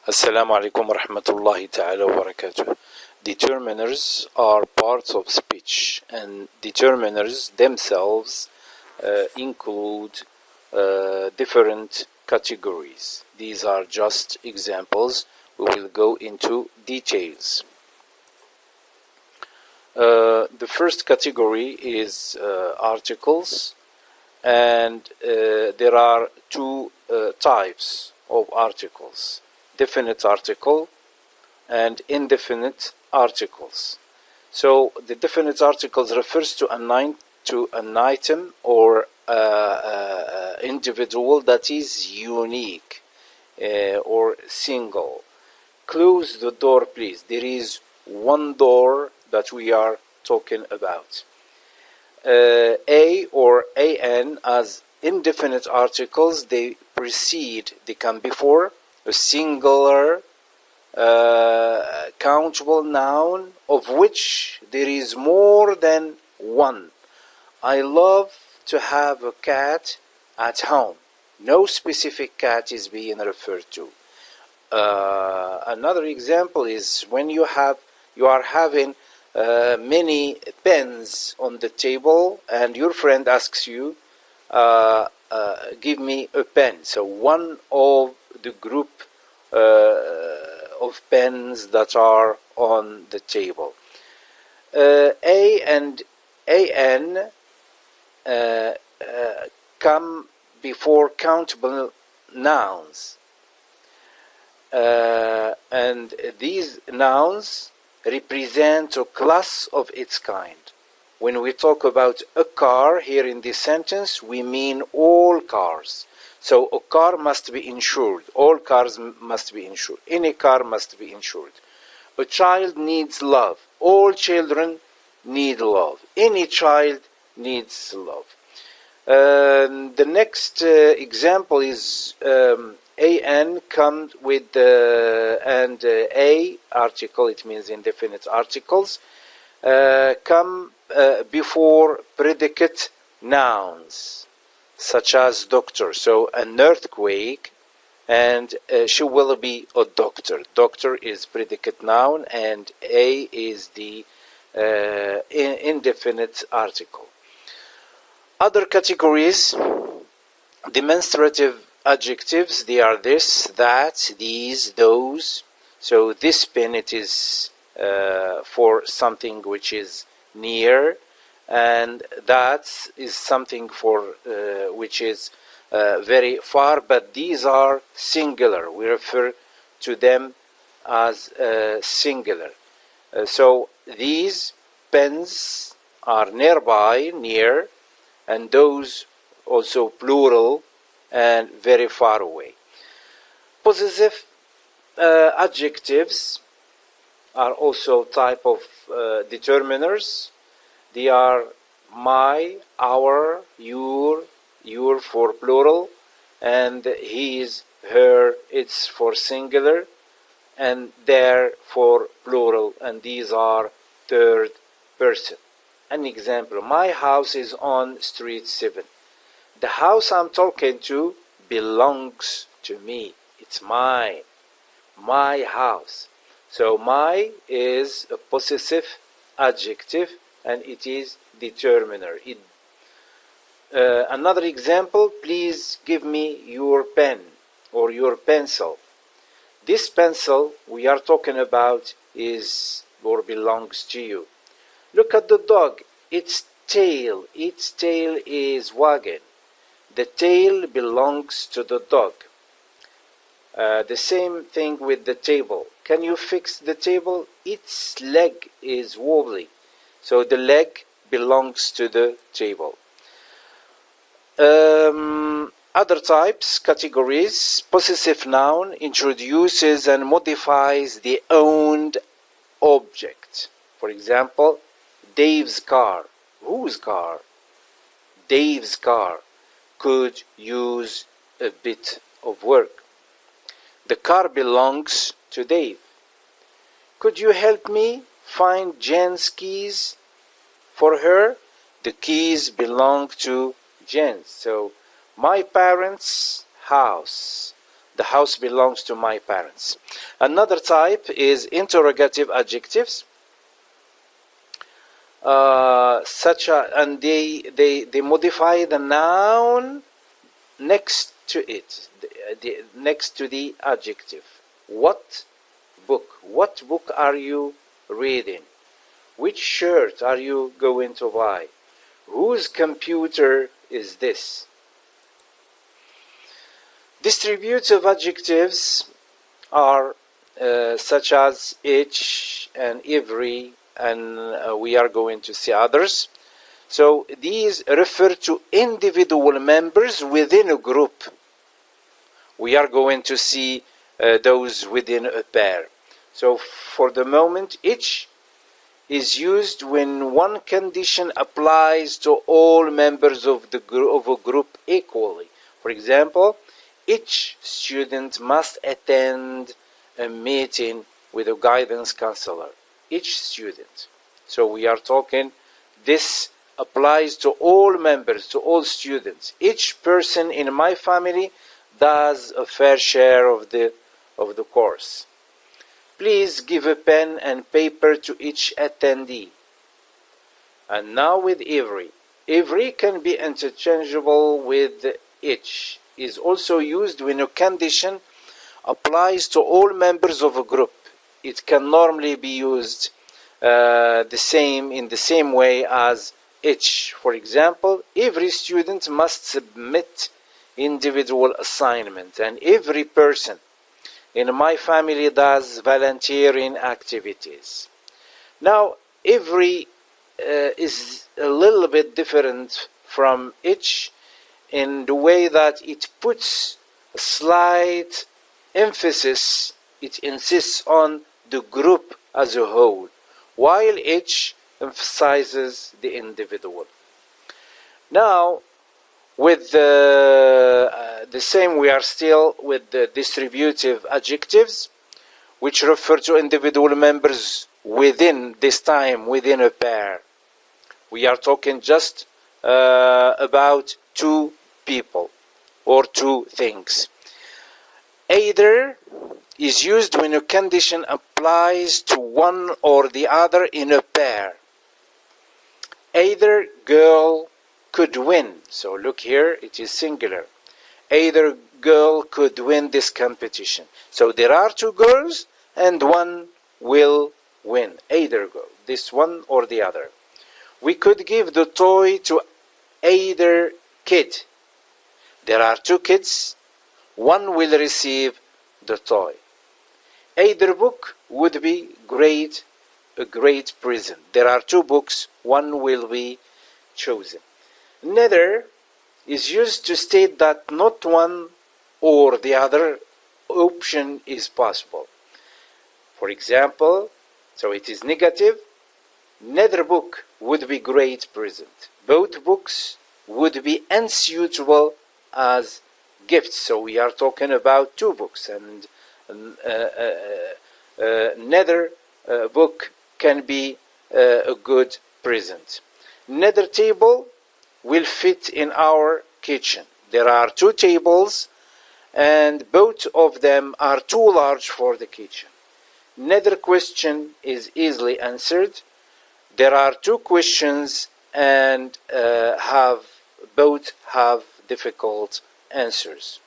Assalamu alaikum wa rahmatullahi ta'ala wa barakatuh. Determiners are parts of speech, and determiners themselves include different categories. These are just examples. We will go into details. The first category is articles, and there are two types of articles: definite article and indefinite articles. So the definite articles refers to an item or individual that is unique or single. Close the door, please. There is one door that we are talking about. A or an as indefinite articles, they come before a singular countable noun of which there is more than one. I love to have a cat at home. No specific cat is being referred to. Another example is when you are having many pens on the table and your friend asks you, give me a pen. So one of the group of pens that are on the table. A and an come before countable nouns. And these nouns represent a class of its kind. When we talk about a car here in this sentence, we mean all cars. So a car must be insured. All cars must be insured. Any car must be insured. A child needs love. All children need love. Any child needs love. The next example is an comes with and a article, it means indefinite articles, come before predicate nouns, such as doctor. So an earthquake, and she will be a doctor. Doctor is predicate noun, and a is the indefinite article. Other categories: demonstrative adjectives, they are this, that, these, those. So this pen, it is for something which is near, and that is something for which is very far, but these are singular. We refer to them as singular. So these pens are nearby, near, and those also plural and very far away. Possessive adjectives are also type of determiners. They are my, our, your for plural, and his, her, it's for singular, and their for plural, and these are third person. An example: my house is on street 7. The house I'm talking to belongs to me. It's mine. My house. So my is a possessive adjective, and it is determiner. Another example: please give me your pen or your pencil. This pencil we are talking about is or belongs to you. Look at the dog. Its tail is wagging. The tail belongs to the dog. The same thing with the table. Can you fix the table? Its leg is wobbly. So the leg belongs to the table. Other types, categories: possessive noun introduces and modifies the owned object. For example, Dave's car. Whose car? Dave's car could use a bit of work. The car belongs to Dave. Could you help me find Jen's keys for her? The keys belong to Jen. So my parents' house. The house belongs to my parents. Another type is interrogative adjectives. And they modify the noun next to it, next to the adjective. What book? What book are you reading? Which shirt are you going to buy? Whose computer is this? Distributive adjectives are such as each and every, and we are going to see others. So these refer to individual members within a group. We are going to see those within a pair. So for the moment, each is used when one condition applies to all members of a group equally. For example, each student must attend a meeting with a guidance counselor. Each student. So we are talking, this applies to all members, to all students. Each person in my family does a fair share of the course. Please give a pen and paper to each attendee. And now with every. Every can be interchangeable with each. Is also used when a condition applies to all members of a group. It can normally be used in the same way as each. For example, every student must submit individual assignment, and every person in my family does volunteering activities. Now, every is a little bit different from each in the way that it puts a slight emphasis, it insists on the group as a whole, while each emphasizes the individual. Now, with the same, we are still with the distributive adjectives, which refer to individual members within a pair. We are talking just about two people or two things. Either is used when a condition applies to one or the other in a pair. Either girl could win. So look here, it is singular. Either girl could win this competition. So there are two girls and one will win. Either girl, this one or the other. We could give the toy to either kid. There are two kids, one will receive the toy. Either book would be a great present. There are two books, one will be chosen. Neither is used to state that not one or the other option is possible. For example, so it is negative, neither book would be great present. Both books would be unsuitable as gifts. So we are talking about two books, and neither book can be a good present. Neither table will fit in our kitchen. There are two tables and both of them are too large for the kitchen. Neither question is easily answered. There are two questions and both have difficult answers.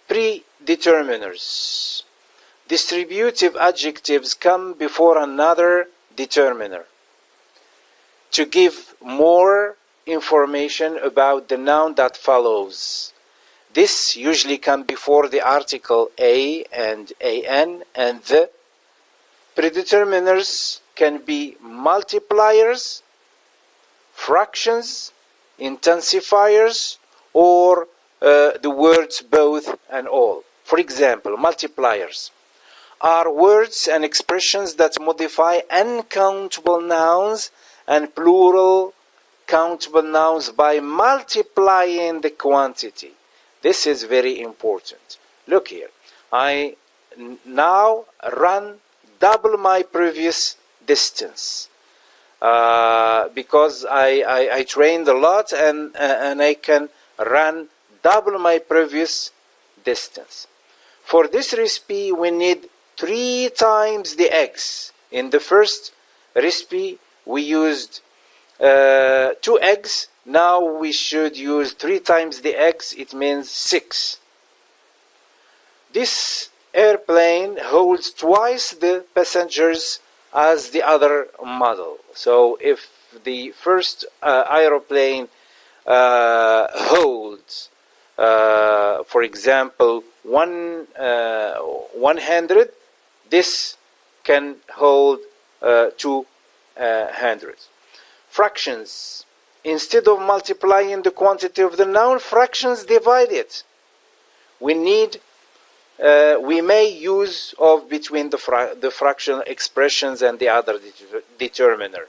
Predeterminers. Distributive adjectives come before another determiner to give more information about the noun that follows. This usually comes before the article a and an, and the. Predeterminers can be multipliers, fractions, intensifiers, or the words both and all. For example, multipliers are words and expressions that modify uncountable nouns and plural countable nouns by multiplying the quantity. This is very important. Look here. I now run double my previous distance because I trained a lot and I can run double my previous distance. For this recipe, we need 3 times the eggs. In the first recipe, we used 2 eggs. Now we should use 3 times the eggs. It means 6. This airplane holds twice the passengers as the other model. So if the first aeroplane holds, for example, 100, this can hold 200. Fractions. Instead of multiplying the quantity of the noun, fractions divide it. We may use of between the fractional expressions and the other determiner.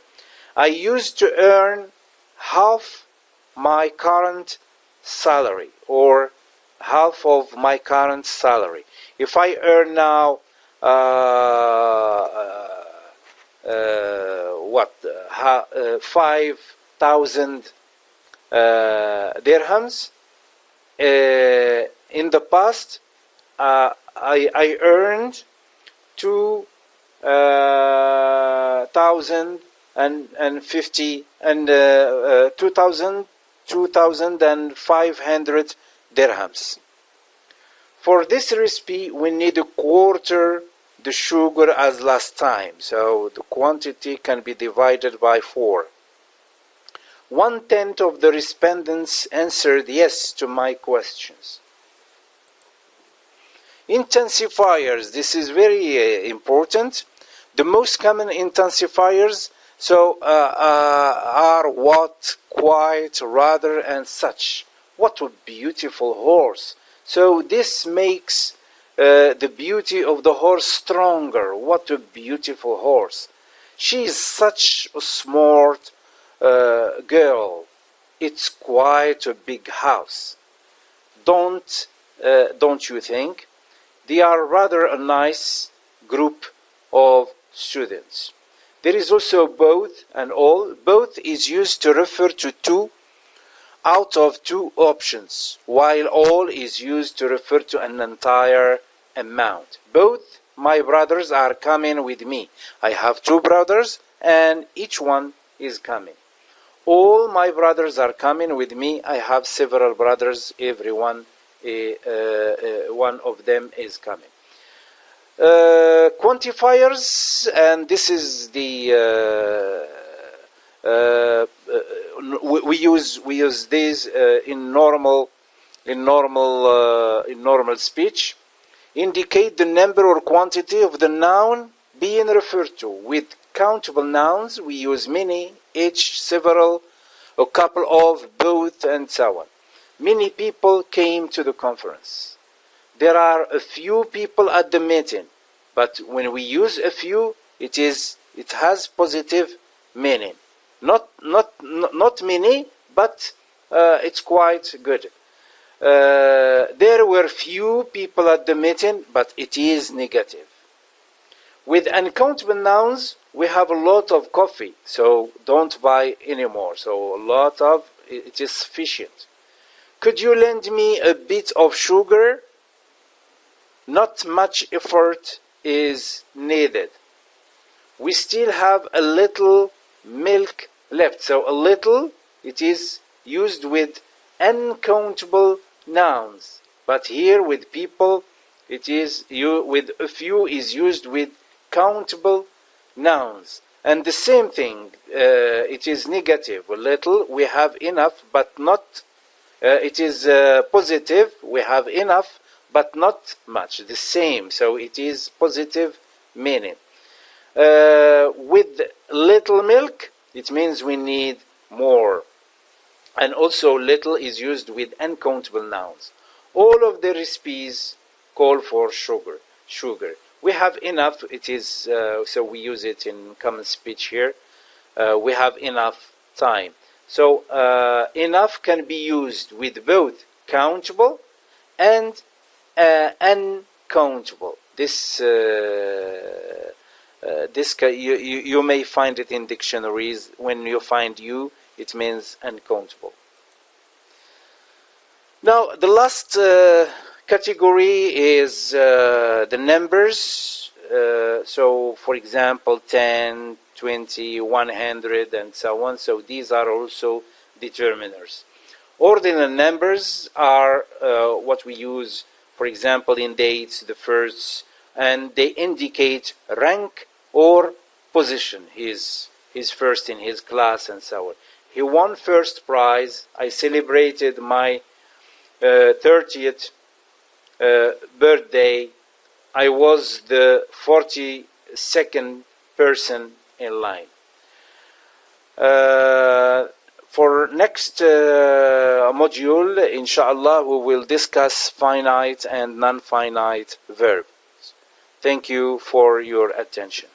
I used to earn half my current salary, or half of my current salary. If I earn now 5,000 dirhams, in the past I earned 2,500 dirhams. For this recipe, we need a quarter the sugar as last time, so the quantity can be divided by 4. 1/10 of the respondents answered yes to my questions. Intensifiers, this is very important. The most common intensifiers are what, quite, rather, and such. What a beautiful horse. So this makes the beauty of the horse stronger. What a beautiful horse. She is such a smart girl. It's quite a big house. Don't you think? They are rather a nice group of students. There is also both and all. Both is used to refer to 2 out of 2 options, while all is used to refer to an entire amount. Both my brothers are coming with me. I have 2 brothers and each one is coming. All my brothers are coming with me. I have several brothers. Everyone, one of them is coming. Quantifiers, and this is the we use these in normal speech. Indicate the number or quantity of the noun being referred to. With countable nouns, we use many, each, several, a couple of, both, and so on. Many people came to the conference. There are a few people at the meeting, but when we use a few, it has positive meaning. Not many, but it's quite good. There were few people at the meeting, but it is negative. With uncountable nouns, we have a lot of coffee, so don't buy anymore. So a lot of, it is sufficient. Could you lend me a bit of sugar? Not much effort is needed. We still have a little milk left. So a little, it is used with uncountable nouns. But here with people, it is with a few is used with countable nouns. And the same thing, it is negative. A little, we have enough, but not. It is positive, we have enough, but not much. The same, so it is positive meaning. With little milk, it means we need more. And also little is used with uncountable nouns. All of the recipes call for sugar. We have enough, it is, so we use it in common speech here. We have enough time. So enough can be used with both countable and uncountable. This you may find it in dictionaries. When you find you, it means uncountable. Now the last Category is the numbers. So, for example, 10, 20, 100, and so on. So these are also determiners. Ordinal numbers are what we use, for example, in dates, the firsts, and they indicate rank or position. He's first in his class and so on. He won first prize. I celebrated my 30th birthday. I was the 42nd person in line. For next module, inshallah, we will discuss finite and non-finite verbs. Thank you for your attention.